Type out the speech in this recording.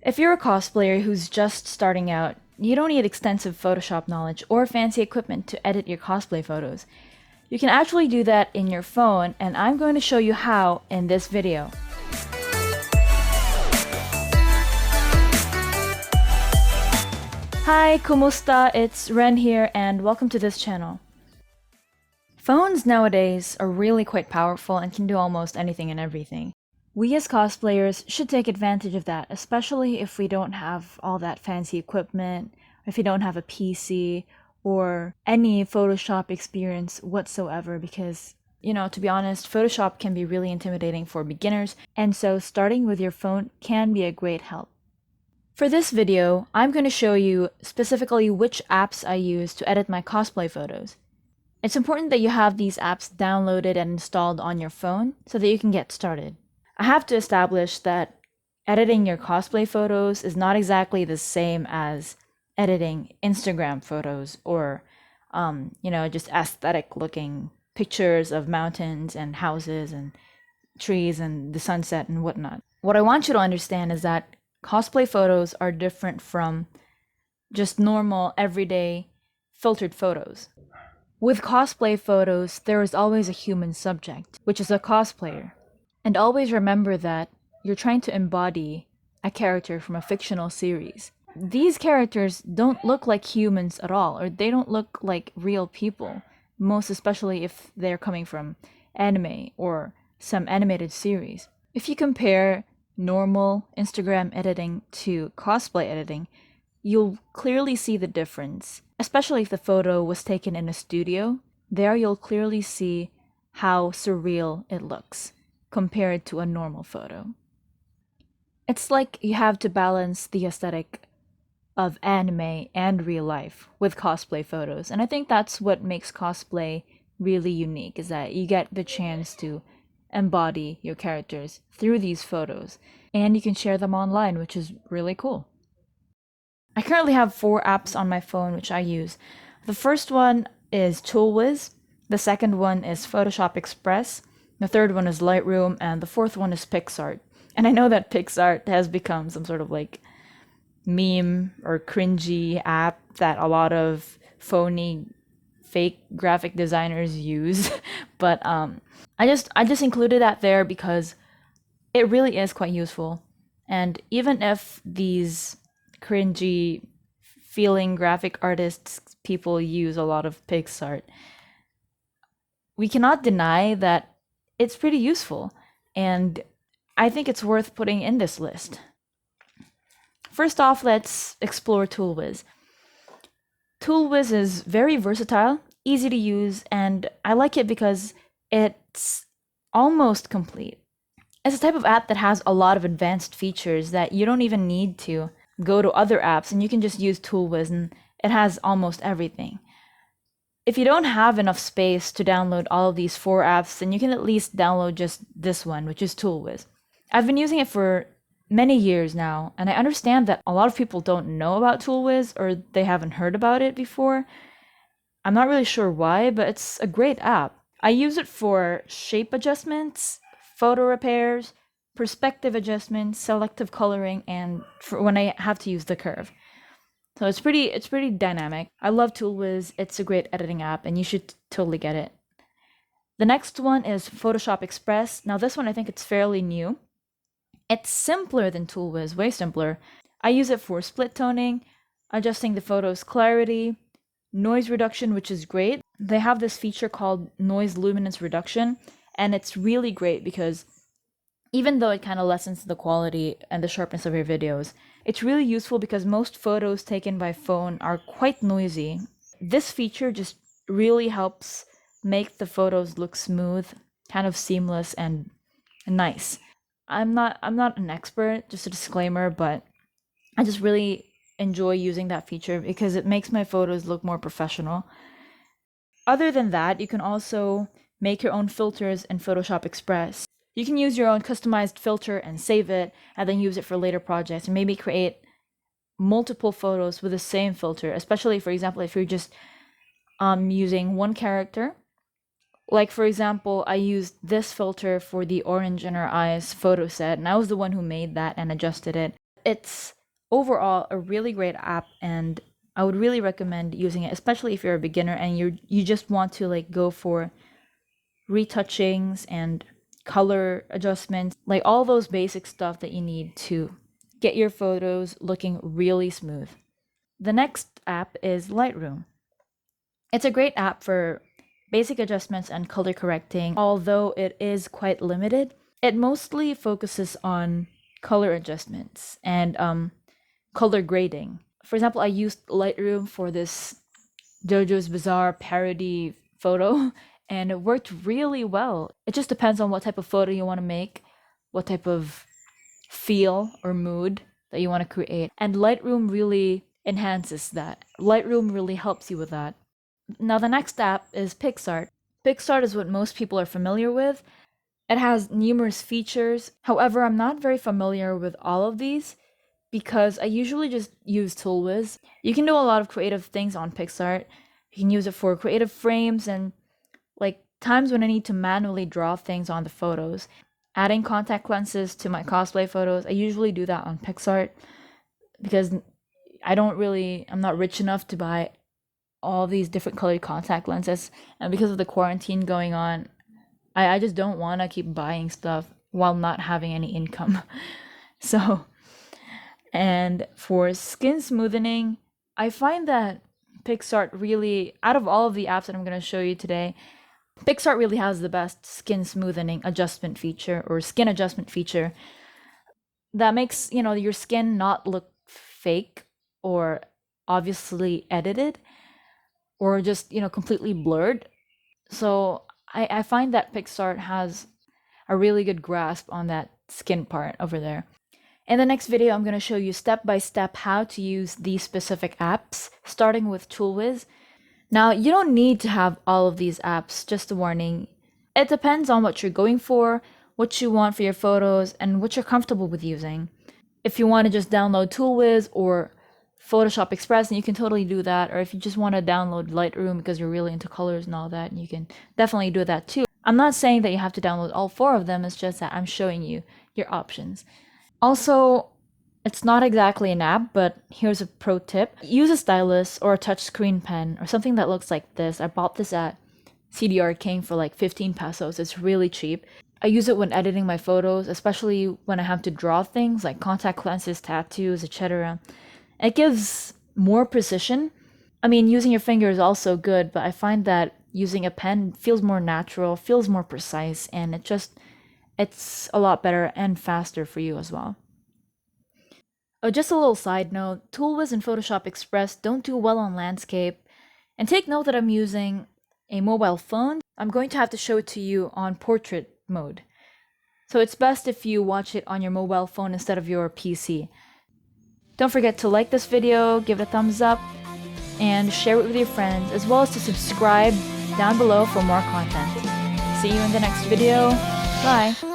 If you're a cosplayer who's just starting out, you don't need extensive Photoshop knowledge or fancy equipment to edit your cosplay photos. You can actually do that in your phone, and I'm going to show you how in this video. Hi, kumusta? It's Ren here, and welcome to this channel. Phones nowadays are really quite powerful and can do almost anything and everything. We as cosplayers should take advantage of that, especially if we don't have all that fancy equipment, if you don't have a PC, or any Photoshop experience whatsoever, because, to be honest, Photoshop can be really intimidating for beginners, and so starting with your phone can be a great help. For this video, I'm going to show you specifically which apps I use to edit my cosplay photos. It's important that you have these apps downloaded and installed on your phone so that you can get started. I have to establish that editing your cosplay photos is not exactly the same as editing Instagram photos or, just aesthetic looking pictures of mountains and houses and trees and the sunset and whatnot. What I want you to understand is that cosplay photos are different from just normal, everyday, filtered photos. With cosplay photos, there is always a human subject, which is a cosplayer. And always remember that you're trying to embody a character from a fictional series. These characters don't look like humans at all, or they don't look like real people, most especially if they're coming from anime or some animated series. If you compare normal Instagram editing to cosplay editing, you'll clearly see the difference, especially if the photo was taken in a studio. There you'll clearly see how surreal it looks compared to a normal photo. It's like you have to balance the aesthetic of anime and real life with cosplay photos, and I think that's what makes cosplay really unique, is that you get the chance to embody your characters through these photos, and you can share them online, which is really cool. I currently have 4 apps on my phone which I use. The first one is Toolwiz, the second one is Photoshop Express, the third one is Lightroom, and the fourth one is Pixart. And I know that Pixart has become some sort of like meme or cringy app that a lot of phony fake graphic designers use, but I just included that there because it really is quite useful. And even if these cringy feeling graphic artists people use a lot of Pixart, we cannot deny that it's pretty useful, and I think it's worth putting in this list. First off, let's explore Toolwiz. Toolwiz is very versatile, easy to use, and I like it because it's almost complete. It's a type of app that has a lot of advanced features that you don't even need to go to other apps, and you can just use Toolwiz and it has almost everything. If you don't have enough space to download all of these 4 apps, then you can at least download just this one, which is Toolwiz. I've been using it for many years now, and I understand that a lot of people don't know about Toolwiz or they haven't heard about it before. I'm not really sure why, but it's a great app. I use it for shape adjustments, photo repairs, perspective adjustments, selective coloring, and for when I have to use the curve. So it's pretty dynamic. I love Toolwiz. It's a great editing app, and you should totally get it. The next one is Photoshop Express. Now this one, I think it's fairly new. It's simpler than Toolwiz, way simpler. I use it for split toning, adjusting the photo's clarity, noise reduction, which is great. They have this feature called noise luminance reduction, and it's really great because even though it kind of lessens the quality and the sharpness of your videos, it's really useful because most photos taken by phone are quite noisy. This feature just really helps make the photos look smooth, kind of seamless and nice. I'm not an expert, just a disclaimer, but I just really enjoy using that feature because it makes my photos look more professional. Other than that, you can also make your own filters in Photoshop Express. You can use your own customized filter and save it, and then use it for later projects, and maybe create multiple photos with the same filter, especially, for example, if you're just using one character. Like, for example, I used this filter for the Orange in Her Eyes photo set, and I was the one who made that and adjusted it. It's overall a really great app, and I would really recommend using it, especially if you're a beginner and you just want to like go for retouchings and color adjustments, like all those basic stuff that you need to get your photos looking really smooth. The next app is Lightroom. It's a great app for basic adjustments and color correcting, although it is quite limited. It mostly focuses on color adjustments and color grading. For example, I used Lightroom for this JoJo's Bizarre parody photo, and it worked really well. It just depends on what type of photo you want to make, what type of feel or mood that you want to create. And Lightroom really enhances that. Lightroom really helps you with that. Now, the next app is Pixart. Pixart is what most people are familiar with. It has numerous features. However, I'm not very familiar with all of these because I usually just use Toolwiz. You can do a lot of creative things on Pixart. You can use it for creative frames and like times when I need to manually draw things on the photos. Adding contact lenses to my cosplay photos, I usually do that on Pixart because I'm not rich enough to buy all these different colored contact lenses, and because of the quarantine going on, I just don't want to keep buying stuff while not having any income. So, and for skin smoothening, I find that Pixart really, out of all of the apps that I'm going to show you today, Pixart really has the best skin smoothening adjustment feature or skin adjustment feature that makes, your skin not look fake or obviously edited or just, completely blurred. So I find that Pixart has a really good grasp on that skin part over there. In the next video, I'm going to show you step by step how to use these specific apps, starting with Toolwiz. Now, you don't need to have all of these apps, just a warning. It depends on what you're going for, what you want for your photos, and what you're comfortable with using. If you want to just download Toolwiz or Photoshop Express, and you can totally do that. Or if you just want to download Lightroom because you're really into colors and all that, you can definitely do that too. I'm not saying that you have to download all four of them, it's just that I'm showing you your options. Also, it's not exactly an app, but here's a pro tip. Use a stylus or a touchscreen pen or something that looks like this. I bought this at CDR King for like 15 pesos. It's really cheap. I use it when editing my photos, especially when I have to draw things like contact lenses, tattoos, etc. It gives more precision. I mean, using your finger is also good, but I find that using a pen feels more natural, feels more precise, and it's a lot better and faster for you as well. Oh, just a little side note, Toolwiz and Photoshop Express don't do well on landscape. And take note that I'm using a mobile phone. I'm going to have to show it to you on portrait mode. So it's best if you watch it on your mobile phone instead of your PC. Don't forget to like this video, give it a thumbs up, and share it with your friends, as well as to subscribe down below for more content. See you in the next video. Bye!